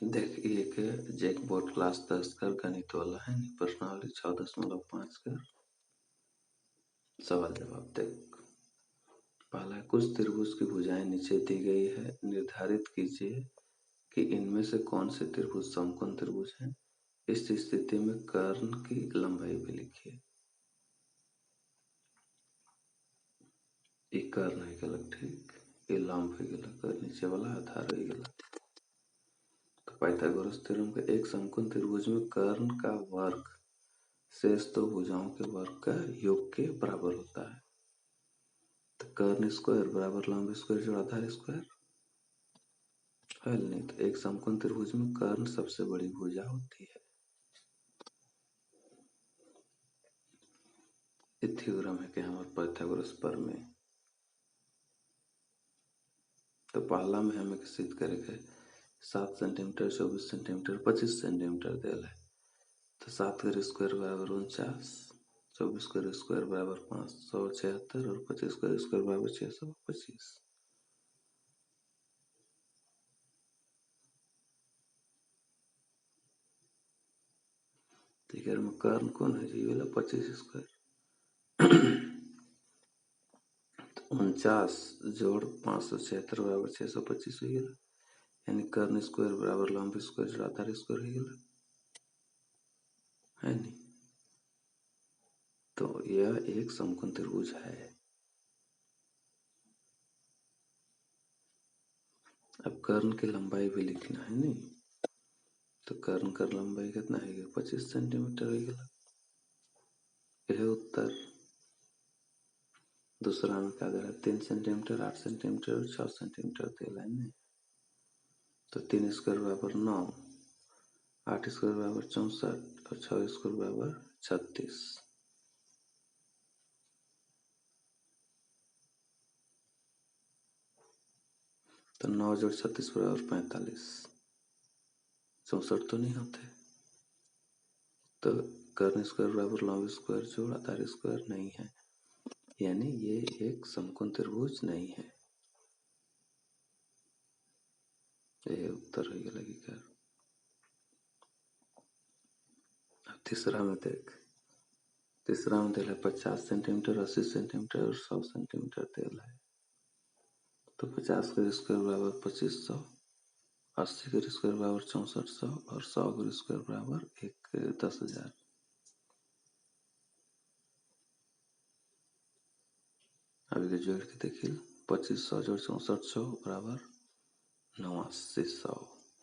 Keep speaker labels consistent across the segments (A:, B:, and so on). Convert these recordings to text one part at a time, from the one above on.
A: देख एक jackpot class 10 का गणित वाला है, प्रश्नावली 6.5 का सवाल जवाब। देख पहला, कुछ त्रिभुज की भुजाएं नीचे दी गई है, निर्धारित कीजिए कि इनमें से कौन से त्रिभुज समकोण त्रिभुज हैं। इस स्थिति में कर्ण की लंबाई भी लिखिए। ये कर्ण है गलत, ठीक, ये लंब है गलत, नीचे वाला आधार है गलत। तो पाइथागोरस थ्योरम का एक समकोण त्रिभुज में कर्ण का वर्ग शेष दो भुजाओं के वर्ग का योग के बराबर होता है। तो कर्ण स्क्वायर बराबर लंब स्क्वायर जोड़ आधार स्क्वायर है। नहीं तो एक समकोण त्रिभुज में कर्ण सबसे बड़ी भुजा होती है। ये थ्योरम है कि हमारे पाइथागोरस पर में। तो पहला में हमें सिद्ध करेंगे 7 सेंटीमीटर 24 सेंटीमीटर 25 सेंटीमीटर दिया है। तो 7 का स्क्वायर बराबर 49, 24 का स्क्वायर बराबर 576 और 25 का स्क्वायर बराबर 625। ठीक है, कर्ण कौन है जी वाला 25 स्क्वायर। 49 जोड़ 576 बराबर 625 हो गया, यानी कर्ण स्क्वायर बराबर लंब स्क्वायर जोड़ आधार स्क्वायर हो गया है नहीं। तो यह एक समकोण त्रिभुज है। अब कर्ण की लंबाई भी लिखना है नहीं। तो कर्ण का लंबाई कितना है, 25 सेंटीमीटर हो गया। यह उत्तर। दूसरा में क्या दे रहा है, 3 सेंटीमीटर 8 सेंटीमीटर और 6 सेंटीमीटर दे रहा है। तो 3 स्क्वायर बराबर 9, 8 स्क्वायर बराबर 64 और 6 स्क्वायर बराबर 36। तो 9 जोड़ 36 बराबर 45, 64 तो नहीं होते। तो कर्ण स्क्वायर बराबर लंब स्क्वायर जोड़ आधार स्क्वायर नहीं है, यानी ये एक समकोण त्रिभुज नहीं है। ये उत्तर हो गया। अब तीसरा में देख, तीसरा में दिया 50 सेंटीमीटर 80 सेंटीमीटर और 100 सेंटीमीटर दिया है। तो 50 का स्क्वायर बराबर 2500, 80 का स्क्वायर बराबर 6400 और 100 का स्क्वायर बराबर 10,000। अभी जोड़ के देखिए, 2500 जोड़ 6400 बराबर 8900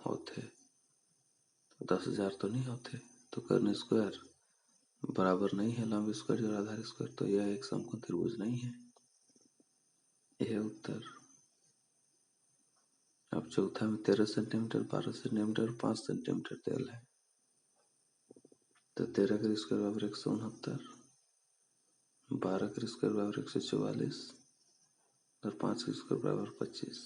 A: होते। 10,000 तो नहीं होते। तो कर्ण स्क्वायर बराबर नहीं है लंब स्क्वायर जोड़ आधार स्क्वायर, तो यह एक समकोण त्रिभुज नहीं है। यह उत्तर। अब चौथा में 13 सेंटीमीटर 12 सेंटीमीटर 5 सेंटीमीटर दिया है। तो 13 का स्क्वायर बराबर 169, 12 का स्क्वायर बराबर 144 और 5 का स्क्वायर बराबर 25।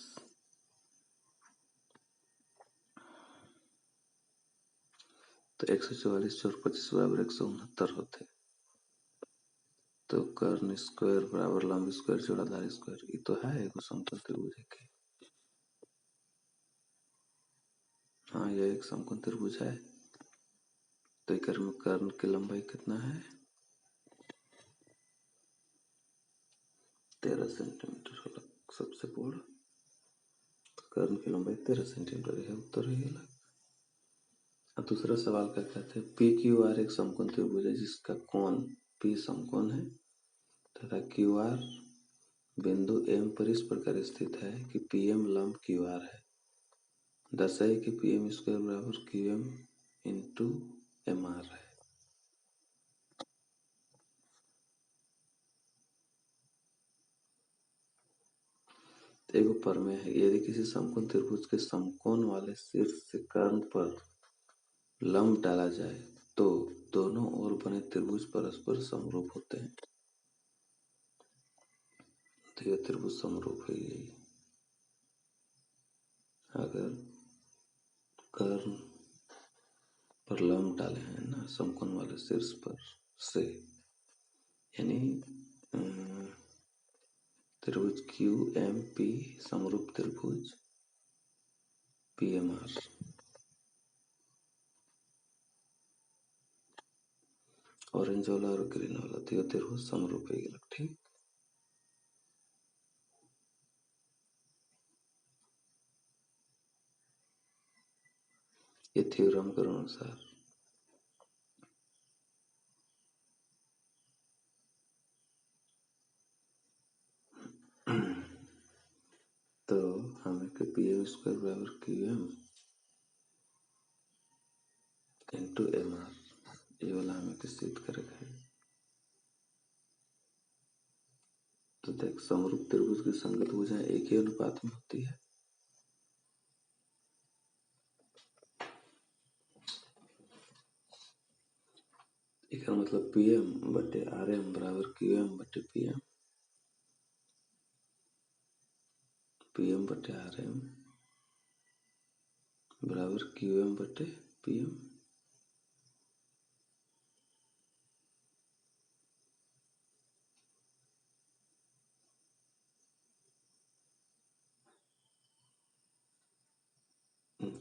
A: तो 144 जोड़ 25 बराबर 169 होते। तो कर्ण स्क्वायर बराबर लंब स्क्वायर जोड़ आधार स्क्वायर, ये तो है एक समकोण त्रिभुज है। हाँ, यह एक समकोण त्रिभुज है। तो कर्ण की लंबाई कितना है, 13 सेंटीमीटर होला सबसे बड़ा। तो कर्ण की लंबाई 13 सेंटीमीटर है, उत्तर है गया। अब दूसरा सवाल क्या कहते हैं, पी क्यू आर एक समकोण त्रिभुज है जिसका कोण पी समकोण है तथा क्यू आर बिंदु एम पर इस प्रकार स्थित है कि पी एम लंब क्यू आर है। दर्शाइए कि पी एम स्क्वायर बराबर Q M into M R है। एक प्रमेय है, यदि किसी समकोण त्रिभुज के समकोण वाले शीर्ष से कर्ण पर लंब डाला जाए तो दोनों ओर बने त्रिभुज परस्पर समरूप होते हैं। तो यह त्रिभुज समरूप है। यही अगर कर्ण पर लंब डाले हैं ना समकोण वाले शीर्ष पर से, यानी त्रिभुज क्यू एम पी समरूप त्रिभुज पी एम आर। ऑरेंज वाला और ग्रीन वाला, तो ये त्रिभुज समरूप है गेला। ठीक, ये थ्योरम के अनुसार तो हमें के पी एम स्क्वायर बराबर Q M into M R, ये वाला हमें के सिद्ध करेगा है। तो देख, समरूप त्रिभुज की संगत भुजाएं एक ही अनुपात में होती है। इसका मतलब पी एम बटे आर एम बराबर क्यू एम बटे पी एम, पी एम बटे आर एम बराबर क्यू एम बटे पी एम।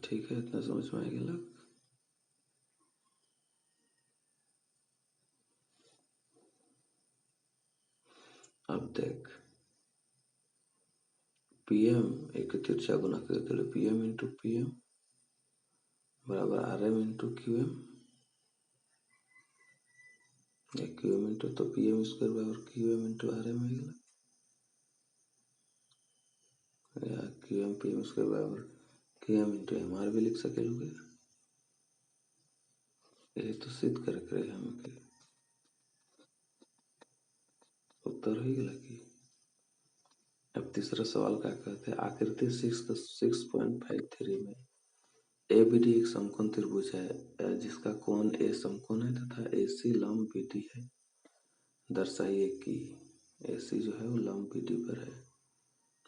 A: ठीक है, इतना समझ में आ गया। अब देख, पी एम एक तिरछा गुना कर दे, P M into P M बराबर R M into Q M, या क्यू एम इंटू, तो पी एम स्क्वायर बराबर Q M into R M है, या Q M P M square बराबर Q M into M R भी लिख सके लोगे। ये तो सिद्ध कर रहे हम के उत्तर हो गया कि। अब तीसरा सवाल क्या कहते हैं, आकृति 6.53 में ए बी डी एक समकोण त्रिभुज है जिसका कोण ए समकोण है तथा ए सी लंब बी डी है। दर्शाइए कि ए सी जो है वो लंब बी डी पर है।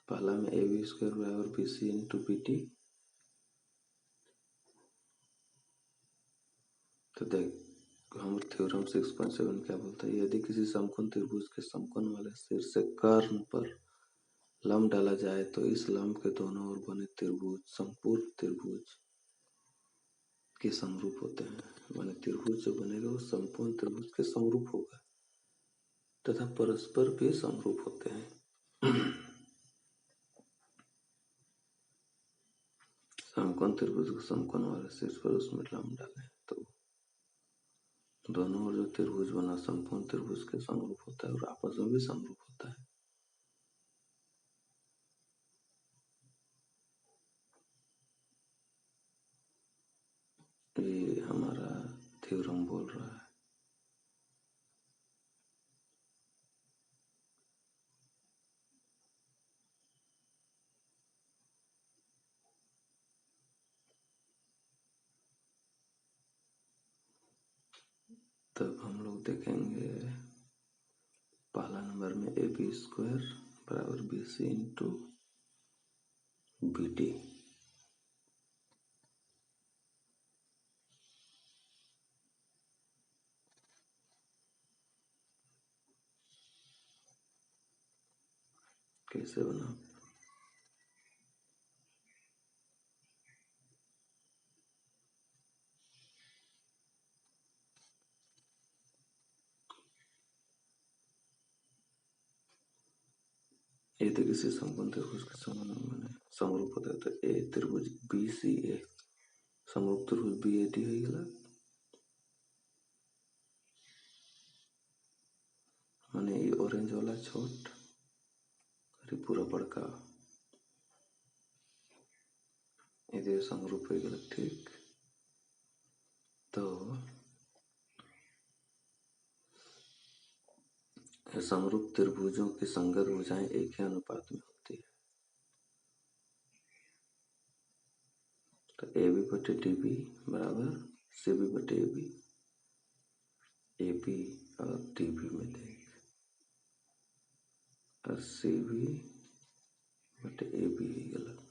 A: पहला में ए बी स्क्वायर बराबर B C into B D. तो देख, हम थ्योरम 6.7 क्या बोलता है, यदि किसी समकोण त्रिभुज के समकोण वाले शीर्ष से कर्ण पर लंब डाला जाए तो इस लंब के दोनों ओर बने त्रिभुज संपूर्ण त्रिभुज के समरूप होते हैं। माने त्रिभुज जो बनेगा वो संपूर्ण त्रिभुज के समरूप होगा तथा परस्पर भी समरूप होते हैं। समकोण त्रिभुज को समकोण वाले शीर्ष पर उसमें लंब डालें तो दोनों ओर जो त्रिभुज बना संपूर्ण त्रिभुज के समरूप होता है और आपस में भी समरूप होता है। ये हमारा थ्योरम बोल रहा है। तब हम लोग देखेंगे पहला नंबर में ए बी स्क्वायर बराबर B C into B D. कैसे बना, ये तो किसी समकोण त्रिभुज के समान बने समरूप होता है। तो ए त्रिभुज बी सी ए समरूप त्रिभुज बी ए डी हो गया। माने ये ऑरेंज वाला छोट और पूरा बड़का ये समरूप हो गया। ठीक, तो समरूप त्रिभुजों की संगत भुजाएं एक ही अनुपात में होती है। तो ए बी बटे डी बी बराबर सी बी बटे ए बी, ए बी और डी बी में देख, और सी बी बटे ए बी ही गलत।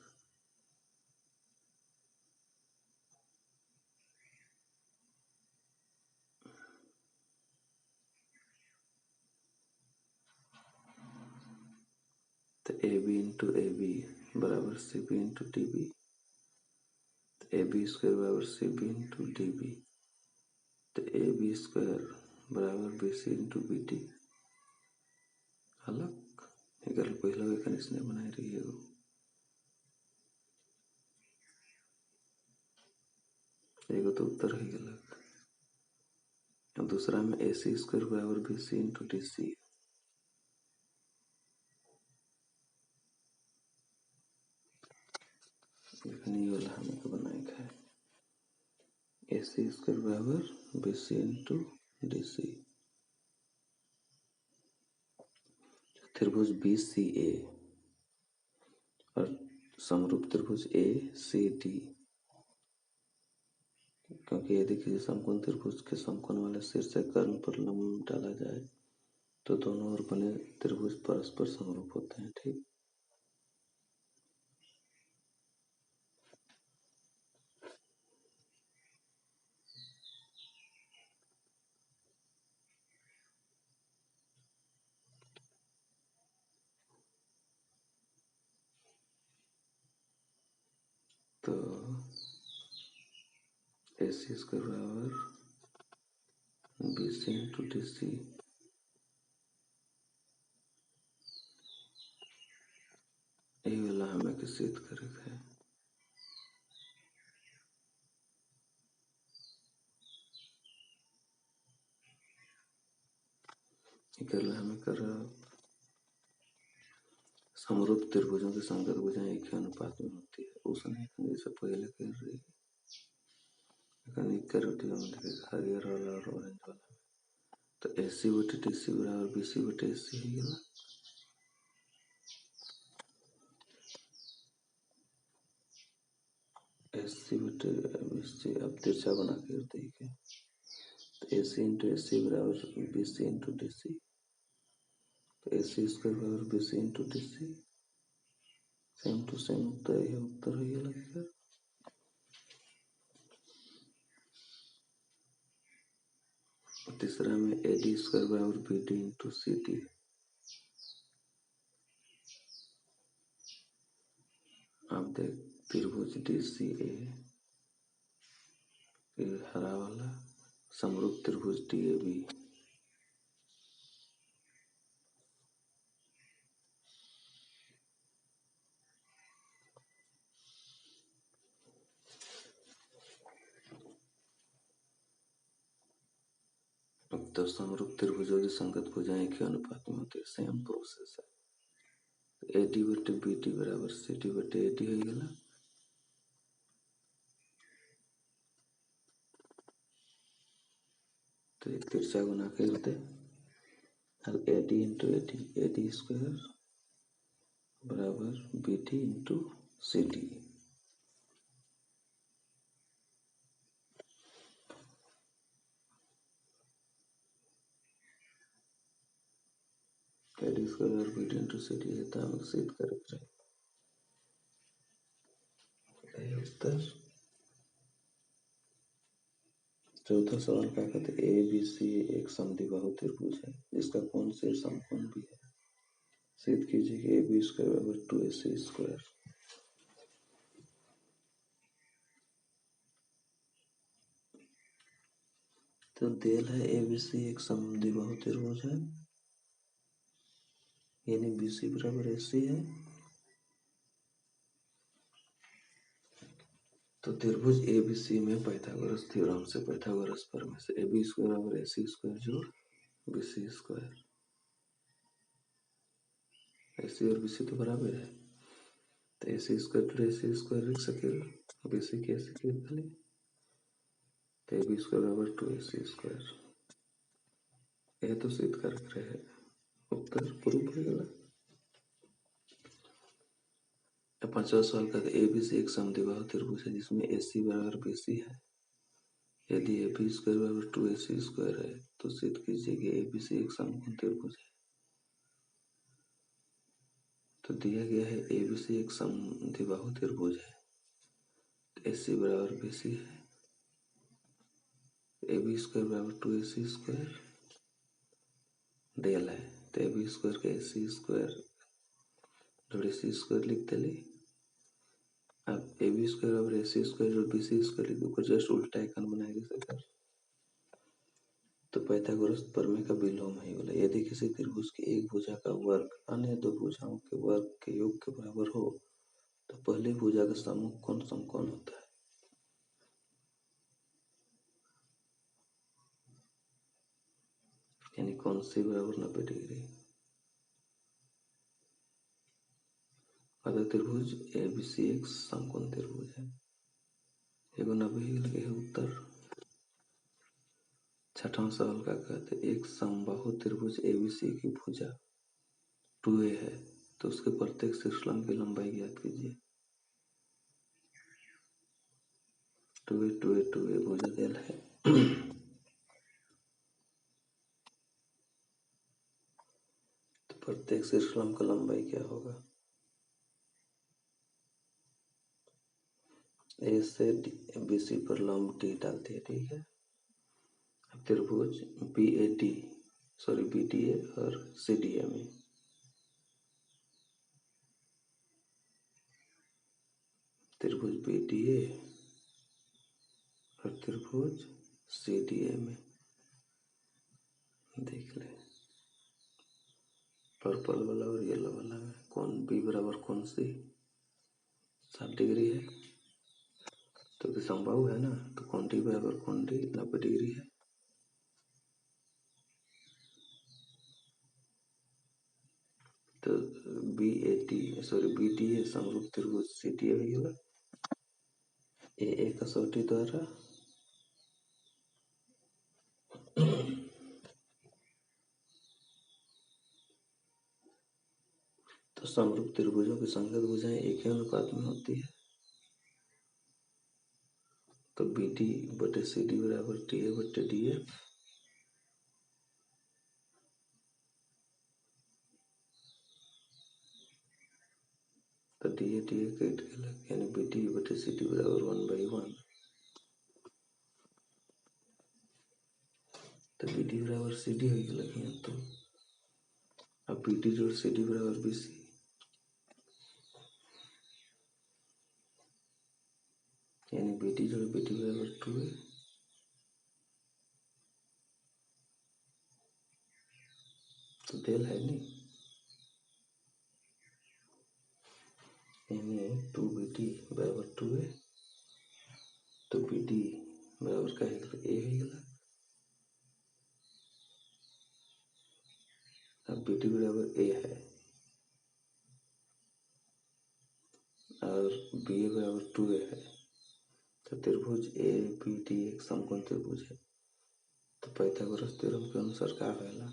A: तो A B into A B बराबर C B into D B, A B square बराबर C B into D B. तो ए बी स्क्वायर बराबर B C into B T अलग एकर पहला वे कनिसने बनाई रही है एगो तो उत्तर है अलग। और दूसरा में ए सी स्क्वायर बराबर B C into D C. लेकिन ये वाला हमें तो बनाए का है ए सी स्क्वायर बराबर B C into D C. त्रिभुज बी सी ए और समरूप त्रिभुज ए सी डी, क्योंकि यदि किसी समकोण त्रिभुज के समकोण वाले शीर्ष कर्ण पर लंब डाला जाए तो दोनों ओर बने त्रिभुज परस्पर समरूप होते हैं। ठीक, तो ए सी स्क्वायर बराबर B C into D C. ये वाला हमें के सिद्ध करे है। हमें कर समरूप त्रिभुजों की संगत भुजाएं एक ही अनुपात में होती है। उस जैसे पहले कर रही है हरियर वाला और ऑरेंज वाला। तो ए सी बटे टी सी बराबर बी सी बटे ए सी है ना। ए सी बटे बी सी अब तिरछा बना के देखिए तो A C into A C बराबर B C into D C. तो ए सी स्क्वायर बराबर B C into D C. Same to same उत्तर है ये लगेगा। तीसरा में ए डी स्क्वायर बराबर B D into C D. आप देख त्रिभुज डी सी ए हरा वाला समरूप त्रिभुज डी ए बी। तो समरूप त्रिभुजों की संगत भुजाएं एक ही अनुपात में होती है। सेम प्रोसेस है। ए डी बटे बी डी बराबर सी डी बटे ए डी हो गया। तो एक तिरछा गुना करते हल A D into A D square बराबर B D into C D. A D square B D into C D है तो हम सिद्ध करके रहे उत्तर। चौथा सवाल क्या कहते हैं ए बी सी एक समद्विबाहु त्रिभुज है जिसका कोण से समकोण भी है। सिद्ध कीजिए कि ए बी स्क्वायर बराबर 2ac स्क्वायर। तो देल है ए बी सी एक समद्विबाहु त्रिभुज है यानी बी सी बराबर ए सी है। तो त्रिभुज ए बी सी में पाइथागोरस थ्योरम से पाइथागोरस प्रमेय से ए बी स्क्वायर बराबर ए सी स्क्वायर जोड़ B C square. A C और बी सी तो बराबर है तो A C square to A C square लिख सकेगा बी सी के सी खाली। तो ए बी स्क्वायर बराबर 2ac स्क्वायर। यह तो सिद्ध कर रहे हैं उत्तर प्रूफ हो गया। पांचवा सवाल का ए बी सी एक समद्विबाहु त्रिभुज है जिसमें ए सी बराबर बी सी है। यदि ए बी स्क्वायर बराबर 2ac स्क्वायर है तो सिद्ध कीजिए कि ए बी सी एक समकोण त्रिभुज है। तो दिया गया है ए बी सी एक समद्विबाहु त्रिभुज है। ए सी बराबर बी सी है। ए बी स्क्वायर बराबर 2ac स्क्वायर डेल है तो ए बी स्क्वायर का ए सी स्क्वायर जोड़ सी स्क्वायर लिख दिली। अब ए बी स्क्वायर बराबर ए सी स्क्वायर जोड़ बी सी स्क्वायर लिख दो जस्ट उल्टा आइकन बनाएंगे सर। तो पाइथागोरस प्रमेय का विलोम है। बोला यदि किसी त्रिभुज की एक भुजा का वर्ग अन्य दो भुजाओं के वर्ग के योग के बराबर हो तो पहली भुजा का समूह कौन समकोण होता है? यानी कौन सी बराबर 90 डिग्री? अगर त्रिभुज एबीसी एक समकोण त्रिभुज है, एगो 90 लगे है उत्तर। छठवां सवाल का कहते एक समबाहु त्रिभुज एबीसी की भुजा 2a है तो उसके प्रत्येक शीर्षलंब की लंबाई ज्ञात कीजिए। 2a भुजा देल है। तो प्रत्येक शीर्षलंब का लंबाई क्या होगा? ए से बीसी पर लंब डी डालते हैं, ठीक है। अब त्रिभुज बीडीए और सीडीए में त्रिभुज बीडीए और त्रिभुज सीडीए में देख ले पर्पल वाला और येलो वाला में कौन बी बराबर कौन सी 60 डिग्री है, तो समबाहु है ना, तो कौन डी बराबर कौन डी 90 डिग्री है। तो बीडीए समरूप त्रिभुज सीडीए भी होगा ए कसौटी द्वारा तो समरूप त्रिभुजों की संगत भुजाएं एक ही अनुपात में होती है। तो बी डी बटे सी डी बराबर टी ए बटे डी एफ। तो डी ए कट गया, यानी बी डी बटे सी डी बराबर 1/1। तो बी डी बराबर सी डी हो गया। तो अब बी डी जोड़ सी डी बराबर बी सी, यानी बी डी जोड़ बी डी बराबर 2a। तो देल है नहीं, यानी 2BD बराबर 2a। तो BD बराबर का a हो गया। अब BD बराबर a है और BA बराबर 2a है, तो त्रिभुज ABD एक समकोण त्रिभुज है। तो पाइथागोरस थ्योरम के अनुसार क्या कहला?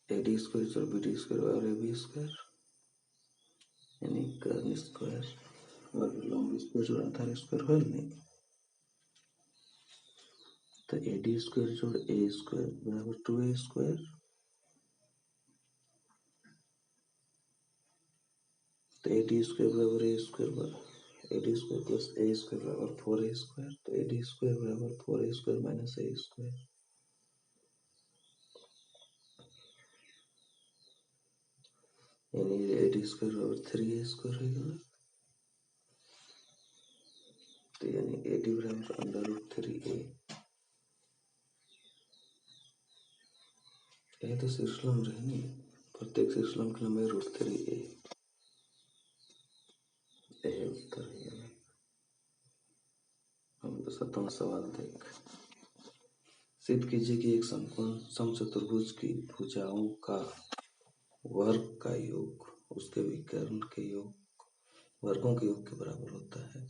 A: AD स्क्वायर जोड़ BD स्क्वायर और AB स्क्वायर यानी कर्न स्क्वायर और लंब स्क्वायर जोड़ आधार स्क्वायर हो नहीं। तो AD स्क्वायर जोड़ A स्क्वायर बराबर 2a स्क्वायर। तो AD स्क्वायर बराबर A square AD square plus A square बराबर 4a स्क्वायर। तो AD स्क्वायर बराबर 4a square minus A square, यानी AD स्क्वायर बराबर 3a स्क्वायर हो गया। तो यानी AD बराबर √3a। ये तो शीर्षलंब रहनी, प्रत्येक शीर्षलंब की लंबाई √3a। यही उत्तर है। हम 7वां सवाल देख, सिद्ध कीजिए कि एक समकोण समचतुर्भुज की भुजाओं का वर्ग का योग उसके विकर्ण के योग वर्गों के योग के बराबर होता है।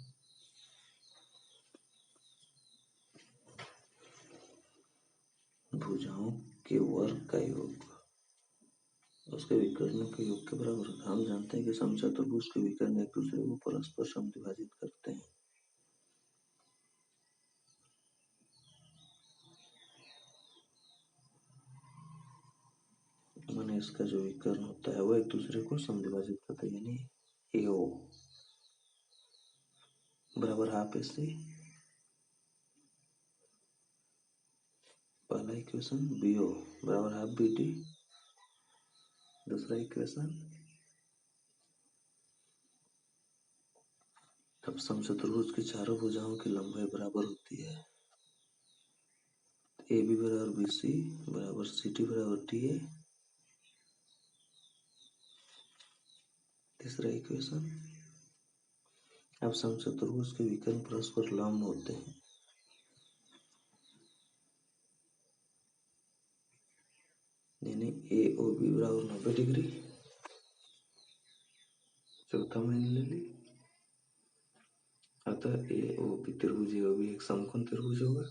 A: भुजाओं के वर्ग का योग उसके विकर्णों के योग के बराबर होता है। हम जानते हैं कि समचतुर्भुज के विकर्ण एक दूसरे को परस्पर समद्विभाजित करते हैं। माने इसका जो विकर्ण होता है वो एक दूसरे को समद्विभाजित करते हैं, यानी AO बराबर हाफ AC। पहला इक्वेशन BO बराबर हाफ BD। दूसरा इक्वेशन अब समचतुर्भुज की चारों भुजाओं की लंबाई बराबर होती है। ए बी बराबर बी सी बराबर सी टी बराबर टी ए। तीसरा इक्वेशन, अब समचतुर्भुज के विकर्ण परस्पर लंब होते हैं। यानी ए ओ बी बराबर 90 डिग्री। चौथा मैंने ले ली। अतः ए ओ बी त्रिभुज ए ओ बी एक समकोण त्रिभुज होगा।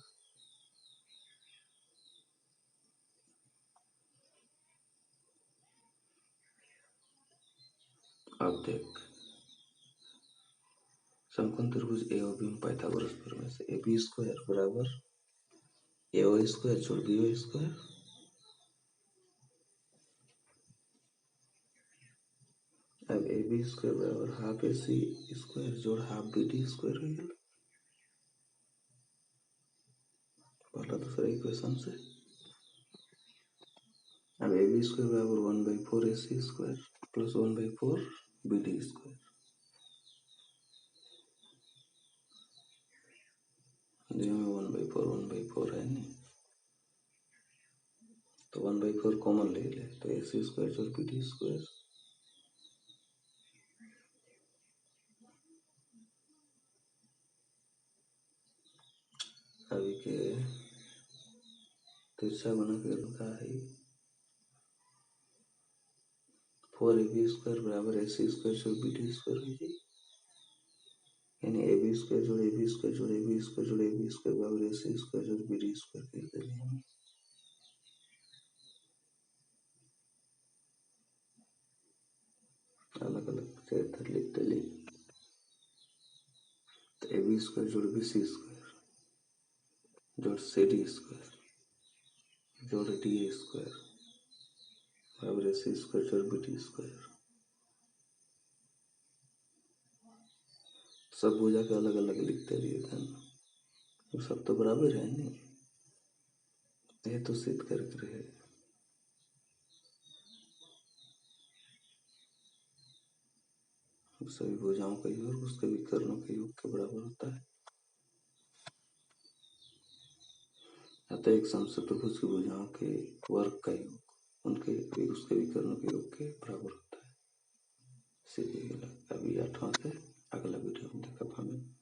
A: अब देख, समकोण त्रिभुज ए ओ बी में पाइथागोरस प्रमेय से ए बी स्क्वायर बराबर ए ओ स्क्वायर जोड़ बी ओ स्क्वायर, अब ए बी स्क्वायर बराबर हाफ ए सी स्क्वायर जोड़ हाफ बी डी स्क्वायर हो गया पहला दूसरा इक्वेशन से। अब ए बी स्क्वायर बराबर 1/4 A C square plus 1/4 B D square. दोनों में 1/4 है नहीं, तो 1/4 कॉमन ले ले तो ए सी स्क्वायर जोड़ बी डी स्क्वायर। अभी के तिरछा बना के रखा है 4ab स्क्वायर बराबर ए सी स्क्वायर जोड़ बी डी स्क्वायर हो जाएगी। यानी ए बी स्क्वायर जोड़ ए बी स्क्वायर जोड़ ए बी स्क्वायर जोड़ ए बी स्क्वायर बराबर ए सी स्क्वायर जोड़ बी डी स्क्वायर कर देंगे हम। अलग अलग चैप्टर लिखते ले तो ए बी स्क्वायर जोड़ बी सी स्क्वायर जोड़ सी डी स्क्वायर जोड़ डी ए स्क्वायर बराबर ए सी स्क्वायर जोड़ बी डी स्क्वायर। सब भुजा के अलग अलग लिखते रहिए ध्यान, सब तो बराबर है नहीं, ये तो सिद्ध करके रहे। सभी भुजाओं का योग उसके विकर्णों के योग के बराबर होता है। अतः एक समचतुर्भुज की भुजाओं के वर्ग का योग उनके उसके विकर्णों के योग के बराबर होता है। सीधी गलत। अभी 8वां से अगला वीडियो में देखा हमें।